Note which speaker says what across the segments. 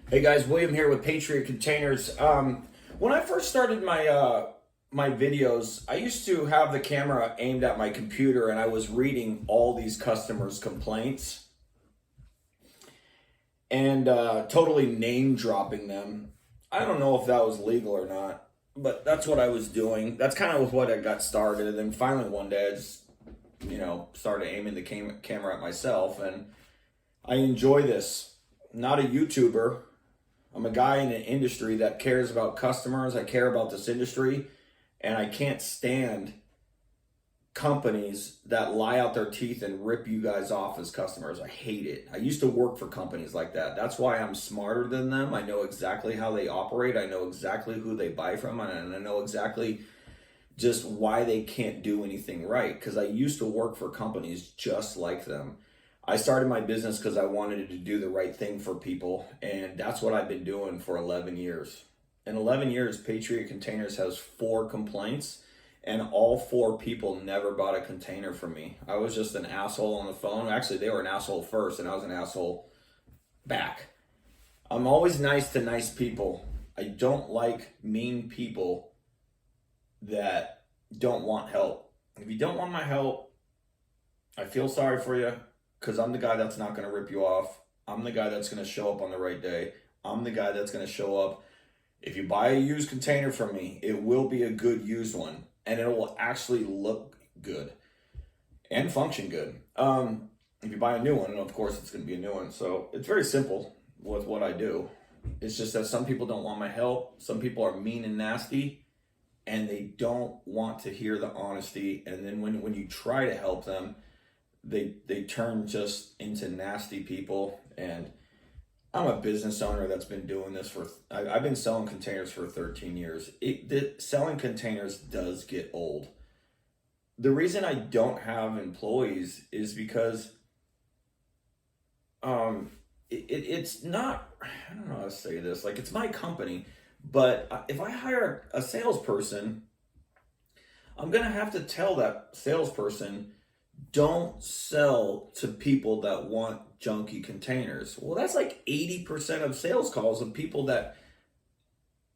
Speaker 1: Hey guys, William here with Patriot Containers. When I first started my videos, I used to have the camera aimed at my computer and I was reading all these customers' complaints and totally name dropping them. I don't know if that was legal or not, but that's what I was doing. That's kind of what I got started. And then finally one day I just, started aiming the camera at myself, and I enjoy this. Not a YouTuber. I'm a guy in an industry that cares about customers. I care about this industry, and I can't stand companies that lie out their teeth and rip you guys off as customers. I hate it. I used to work for companies like that. That's why I'm smarter than them. I know exactly how they operate. I know exactly who they buy from, and I know exactly just why they can't do anything right, because I used to work for companies just like them. I started my business because I wanted to do the right thing for people, and that's what I've been doing for 11 years. In 11 years, Patriot Containers has 4 complaints, and all 4 people never bought a container from me. I was just an asshole on the phone. Actually, they were an asshole first, and I was an asshole back. I'm always nice to nice people. I don't like mean people that don't want help. If you don't want my help, I feel sorry for you, because I'm the guy that's not going to rip you off. I'm the guy that's going to show up on the right day. I'm the guy that's going to show up. If you buy a used container from me, it will be a good used one, and it will actually look good and function good. If you buy a new one, of course it's going to be a new one. So it's very simple with what I do. It's just that some people don't want my help. Some people are mean and nasty, and they don't want to hear the honesty. And then when you try to help them, they turn just into nasty people. And I'm a business owner that's been doing this I've been selling containers for 13 years. Selling containers does get old. The reason I don't have employees is because it's not, I don't know how to say this, like, it's my company, but if I hire a salesperson, I'm gonna have to tell that salesperson, don't sell to people that want junky containers. Well, that's like 80% of sales calls of people that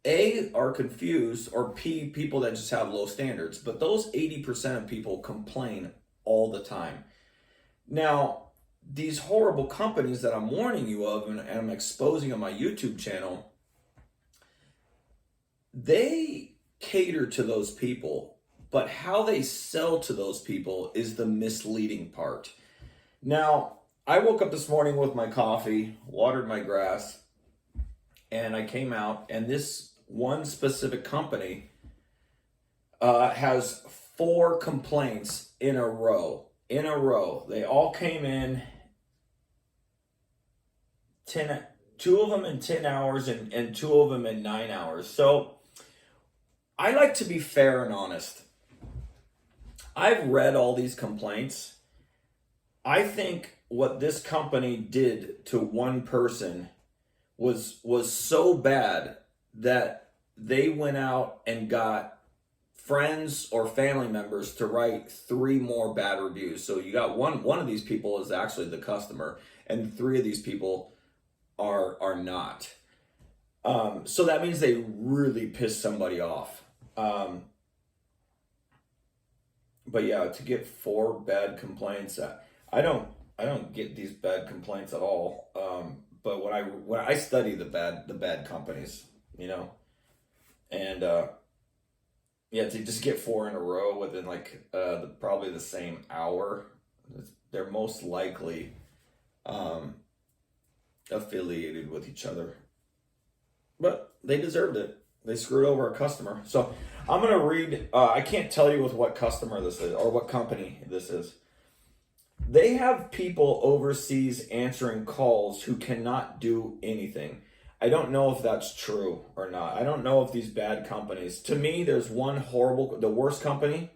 Speaker 1: A, are confused, or P, people that just have low standards. But those 80% of people complain all the time. Now, these horrible companies that I'm warning you of and I'm exposing on my YouTube channel, they cater to those people, but how they sell to those people is the misleading part. Now, I woke up this morning with my coffee, watered my grass, and I came out, and this one specific company has 4 complaints in a row. They all came in 2 of them in 10 hours and 2 of them in 9 hours. So I like to be fair and honest. I've read all these complaints. I think what this company did to one person was so bad that they went out and got friends or family members to write 3 more bad reviews. So you got one of these people is actually the customer, and 3 of these people are not. So that means they really pissed somebody off. But yeah, to get 4 bad complaints, I don't get these bad complaints at all. But when I study the bad companies, and yeah, to just get 4 in a row within like probably the same hour, they're most likely affiliated with each other. But they deserved it. They screwed over a customer. So I'm going to read, I can't tell you with what customer this is or what company this is. They have people overseas answering calls who cannot do anything. I don't know if that's true or not. I don't know if these bad companies, to me, there's the worst company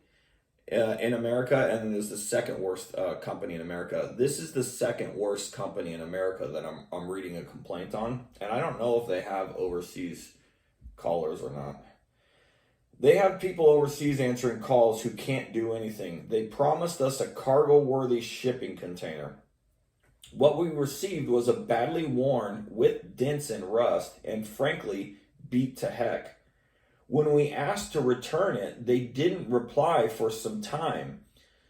Speaker 1: in America, and then there's the second worst company in America. This is the second worst company in America that I'm reading a complaint on, and I don't know if they have overseas callers or not. They have people overseas answering calls who can't do anything. They promised us a cargo-worthy shipping container. What we received was a badly worn with dents and rust and frankly beat to heck. When we asked to return it, they didn't reply for some time.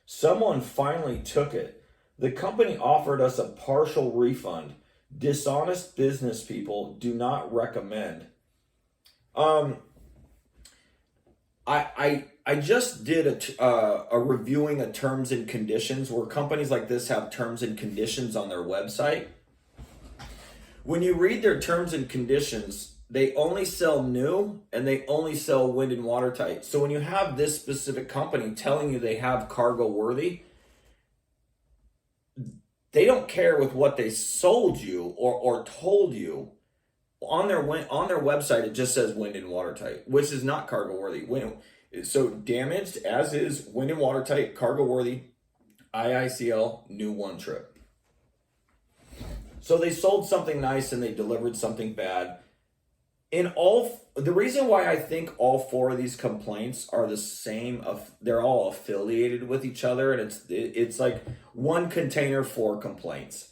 Speaker 1: Someone finally took it. The company offered us a partial refund. Dishonest business people do not recommend. I just did a reviewing of terms and conditions where companies like this have terms and conditions on their website. When you read their terms and conditions, they only sell new and they only sell wind and watertight. So when you have this specific company telling you they have cargo worthy, they don't care with what they sold you or told you. On their website, it just says wind and watertight, which is not cargo worthy. So damaged as is, wind and watertight, cargo worthy, IICL, new one trip. So they sold something nice and they delivered something bad. The reason why I think all four of these complaints are the same, they're all affiliated with each other, and it's like one container, four complaints.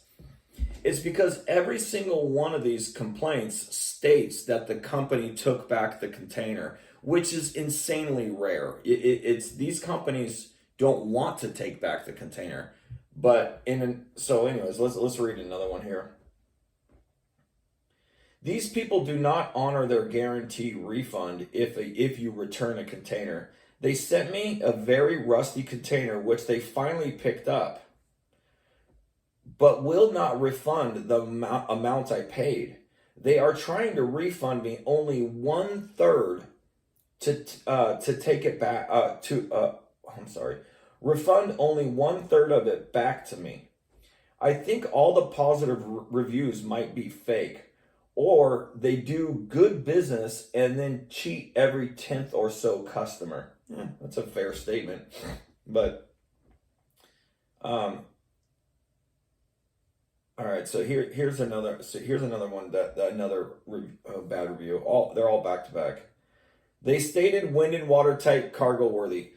Speaker 1: It's because every single one of these complaints states that the company took back the container, which is insanely rare. It's these companies don't want to take back the container, so anyways, let's read another one here. These people do not honor their guarantee refund if you return a container. They sent me a very rusty container, which they finally picked up, but will not refund the amount I paid. They are trying to refund me only 1/3 to take it back. Refund only 1/3 of it back to me. I think all the positive reviews might be fake, or they do good business and then cheat every 10th or so customer. That's a fair statement, but all right, so here's another one another bad review. They're all back to back. They stated wind and watertight, cargo worthy.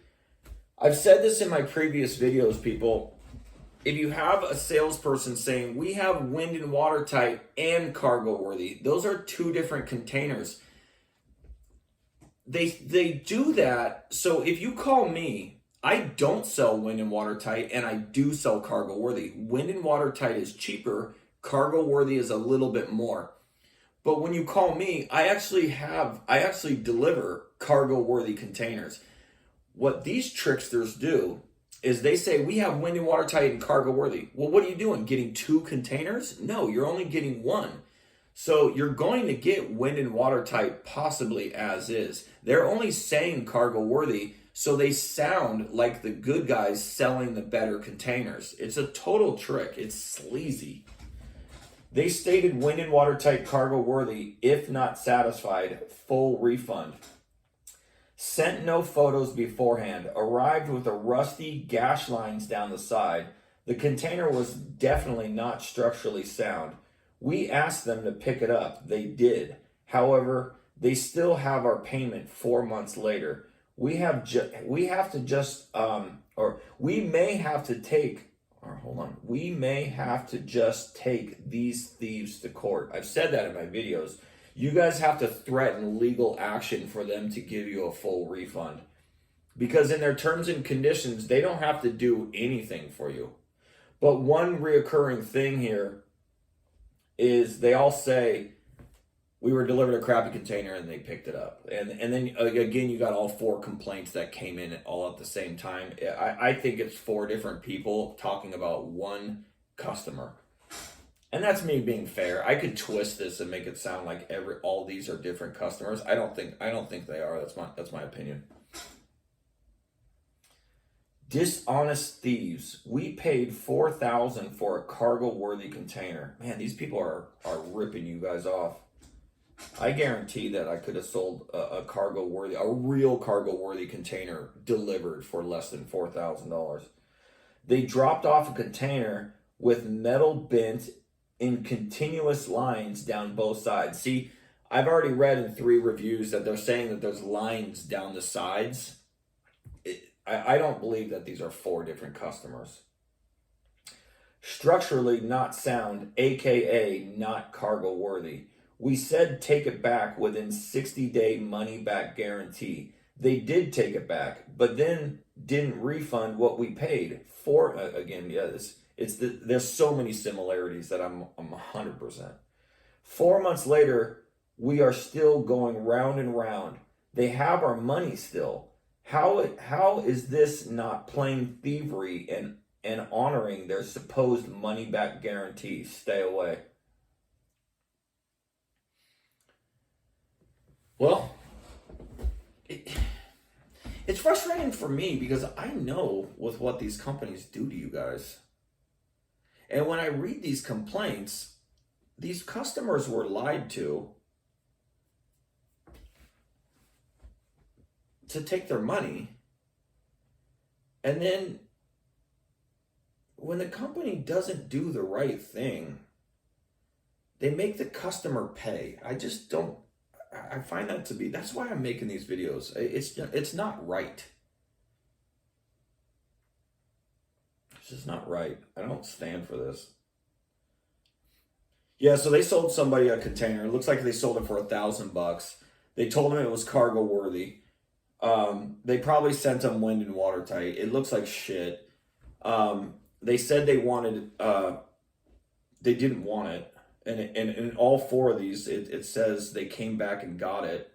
Speaker 1: I've said this in my previous videos, people. If you have a salesperson saying we have wind and watertight and cargo worthy, those are two different containers. They do that. So if you call me, I don't sell wind and watertight, and I do sell cargo worthy. Wind and watertight is cheaper. Cargo worthy is a little bit more. But when you call me, I actually deliver cargo worthy containers. What these tricksters do is they say we have wind and watertight and cargo worthy. Well, what are you doing? Getting two containers? No, you're only getting one. So you're going to get wind and watertight possibly as is. They're only saying cargo worthy, so they sound like the good guys selling the better containers. It's a total trick. It's sleazy. They stated wind and watertight, cargo worthy. If not satisfied, full refund. Sent no photos beforehand. Arrived with a rusty gash lines down the side. The container was definitely not structurally sound. We asked them to pick it up. They did. However, they still have our payment 4 months later. We may have to just take these thieves to court. I've said that in my videos. You guys have to threaten legal action for them to give you a full refund. Because in their terms and conditions, they don't have to do anything for you. But one reoccurring thing here is they all say, we were delivered a crappy container and they picked it up. And then again, you got all four complaints that came in all at the same time. I think it's four different people talking about one customer. And that's me being fair. I could twist this and make it sound like all these are different customers. I don't think they are. That's my opinion. Dishonest thieves. We paid $4,000 for a cargo worthy container. Man, these people are ripping you guys off. I guarantee that I could have sold a real cargo worthy container delivered for less than $4,000. They dropped off a container with metal bent in continuous lines down both sides. See, I've already read in 3 reviews that they're saying that there's lines down the sides. I don't believe that these are 4 different customers. Structurally not sound, aka not cargo worthy. We said take it back within 60-day money back guarantee. They did take it back, but then didn't refund what we paid for. Again, yeah, there's so many similarities that I'm 100%. 4 months later, we are still going round and round. They have our money still. How is this not plain thievery and honoring their supposed money back guarantee? Stay away. Well, it's frustrating for me because I know with what these companies do to you guys. And when I read these complaints, these customers were lied to take their money. And then when the company doesn't do the right thing, they make the customer pay. I just don't, I find that to be, that's why I'm making these videos. It's not right. It's just not right. I don't stand for this. Yeah, so they sold somebody a container. It looks like they sold it for $1,000. They told them it was cargo worthy. They probably sent them wind and watertight. It looks like shit. They said they wanted, they didn't want it. And in all four of these, it says they came back and got it.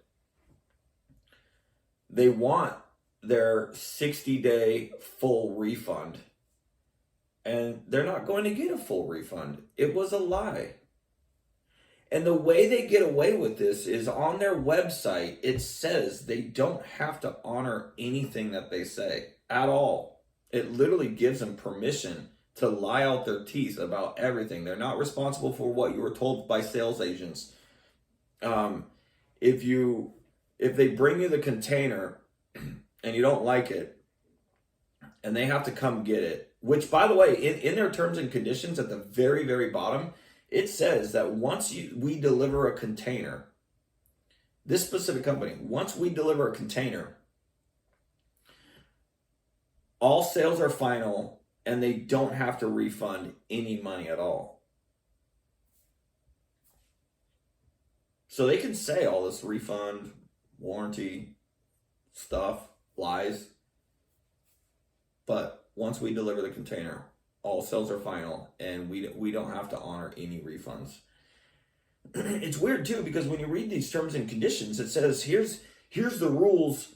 Speaker 1: They want their 60-day full refund. And they're not going to get a full refund. It was a lie. And the way they get away with this is on their website, it says they don't have to honor anything that they say at all. It literally gives them permission to lie out their teeth about everything. They're not responsible for what you were told by sales agents. If they bring you the container and you don't like it, and they have to come get it, which, by the way, in their terms and conditions at the very, very bottom, it says that once we deliver a container, this specific company, once we deliver a container, all sales are final and they don't have to refund any money at all. So they can say all this refund, warranty stuff, lies, but once we deliver the container, all sales are final, and we don't have to honor any refunds. It's weird too, because when you read these terms and conditions, it says here's the rules.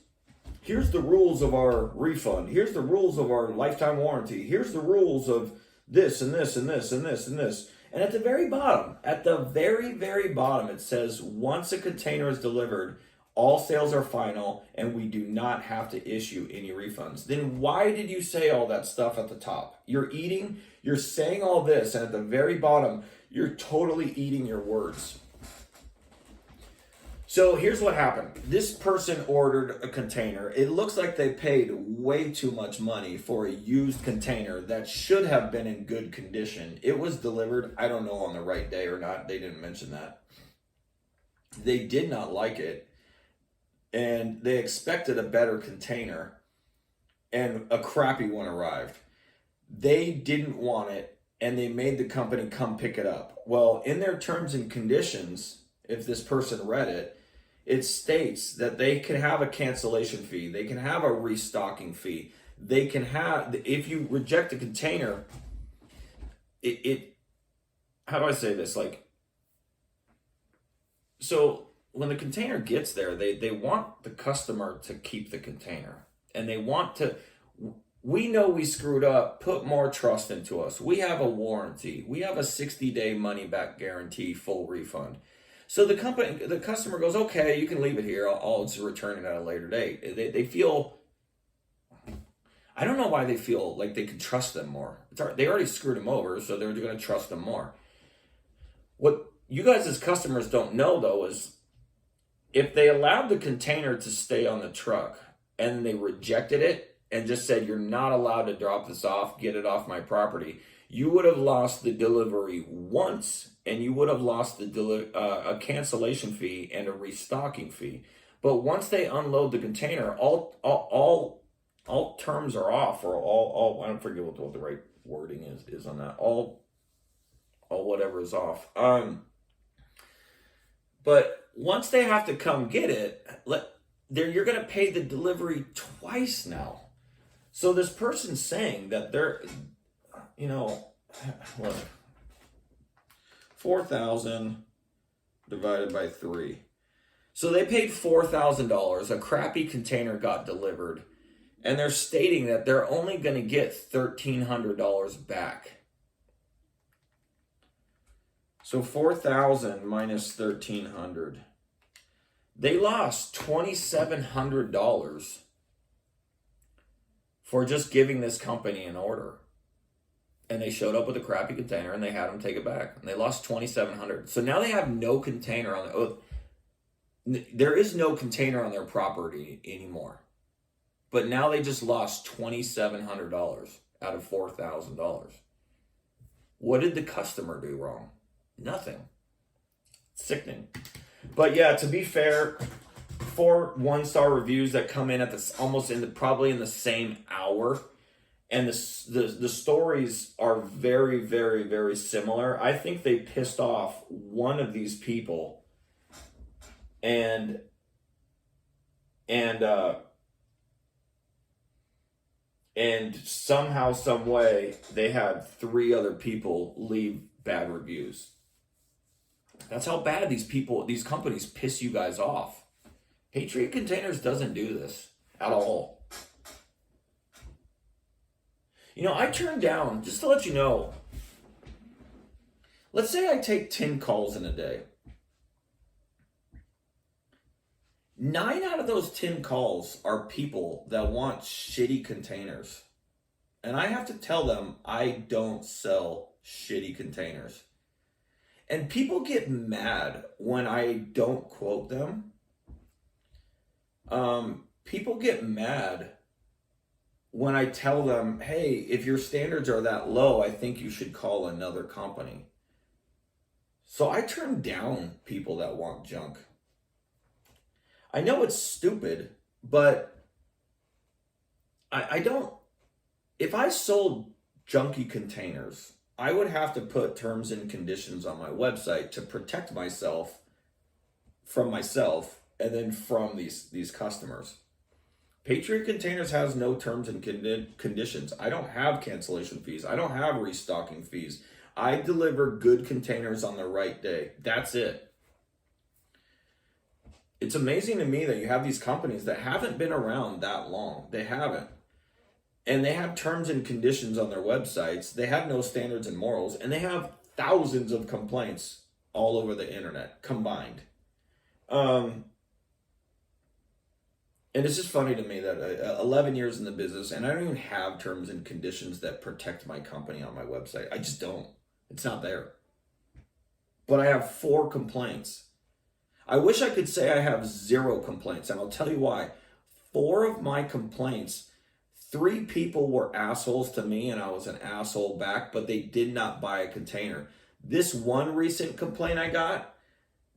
Speaker 1: Here's the rules of our refund. Here's the rules of our lifetime warranty. Here's the rules of this and this and this and this and this. And at the very bottom, it says once a container is delivered, all sales are final, and we do not have to issue any refunds. Then why did you say all that stuff at the top? You're saying all this, and at the very bottom, you're totally eating your words. So here's what happened. This person ordered a container. It looks like they paid way too much money for a used container that should have been in good condition. It was delivered, I don't know on the right day or not. They didn't mention that. They did not like it. And they expected a better container, and a crappy one arrived. They didn't want it, and they made the company come pick it up. Well, in their terms and conditions, if this person read it, it states that they can have a cancellation fee. They can have a restocking fee. They can have, if you reject a container, how do I say this? So when the container gets there, they want the customer to keep the container. And they want to, we know we screwed up, put more trust into us. We have a warranty. We have a 60-day money back guarantee, full refund. So the customer goes, okay, you can leave it here. I'll just return it at a later date. They feel, I don't know why they feel like they can trust them more. They already screwed them over, so they're going to trust them more. What you guys as customers don't know, though, is if they allowed the container to stay on the truck and they rejected it and just said, you're not allowed to drop this off, get it off my property, you would have lost the delivery once, and you would have lost a cancellation fee and a restocking fee. But once they unload the container, all terms are off, or all I don't forget what the right wording is on that. All whatever is off. But once they have to come get it, you're going to pay the delivery twice now. So this person's saying that they're, look, 4,000 divided by 3. So they paid $4,000. A crappy container got delivered, and they're stating that they're only going to get $1,300 back. So 4,000 minus 1,300. They lost $2,700 for just giving this company an order. And they showed up with a crappy container and they had them take it back. And they lost $2,700. So now they have no container on there is no container on their property anymore. But now they just lost $2,700 out of $4,000. What did the customer do wrong? Nothing. Sickening. But yeah, to be fair, 4 1-star reviews that come in at this probably in the same hour, and the stories are very, very, very similar. I think they pissed off one of these people, and somehow, some way, they had 3 other people leave bad reviews. That's how bad these companies piss you guys off. Patriot Containers doesn't do this at all. I turned down, just to let you know, let's say I take 10 calls in a day. 9 out of those 10 calls are people that want shitty containers. And I have to tell them I don't sell shitty containers. And people get mad when I don't quote them. People get mad when I tell them, hey, if your standards are that low, I think you should call another company. So I turn down people that want junk. I know it's stupid, but I don't. If I sold junky containers, I would have to put terms and conditions on my website to protect myself from myself and then from these customers. Patriot Containers has no terms and conditions. I don't have cancellation fees. I don't have restocking fees. I deliver good containers on the right day. That's it. It's amazing to me that you have these companies that haven't been around that long. They haven't. And they have terms and conditions on their websites. They have no standards and morals. And they have thousands of complaints all over the internet combined. And it's just funny to me that 11 years in the business, and I don't even have terms and conditions that protect my company on my website. I just don't. It's not there. But I have 4 complaints. I wish I could say I have 0 complaints, and I'll tell you why. 4 of my complaints, 3 people were assholes to me, and I was an asshole back, but they did not buy a container. This one recent complaint I got,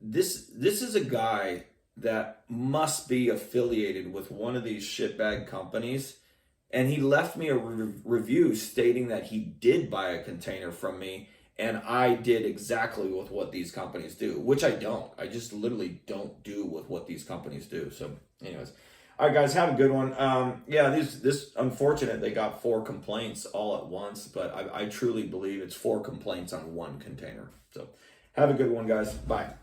Speaker 1: this is a guy that must be affiliated with one of these shitbag companies, and he left me a review stating that he did buy a container from me, and I did exactly with what these companies do, which I don't. I just literally don't do with what these companies do. So anyways, all right, guys, have a good one. This unfortunate, they got 4 complaints all at once, but I truly believe it's 4 complaints on 1 container. So have a good one, guys. Bye.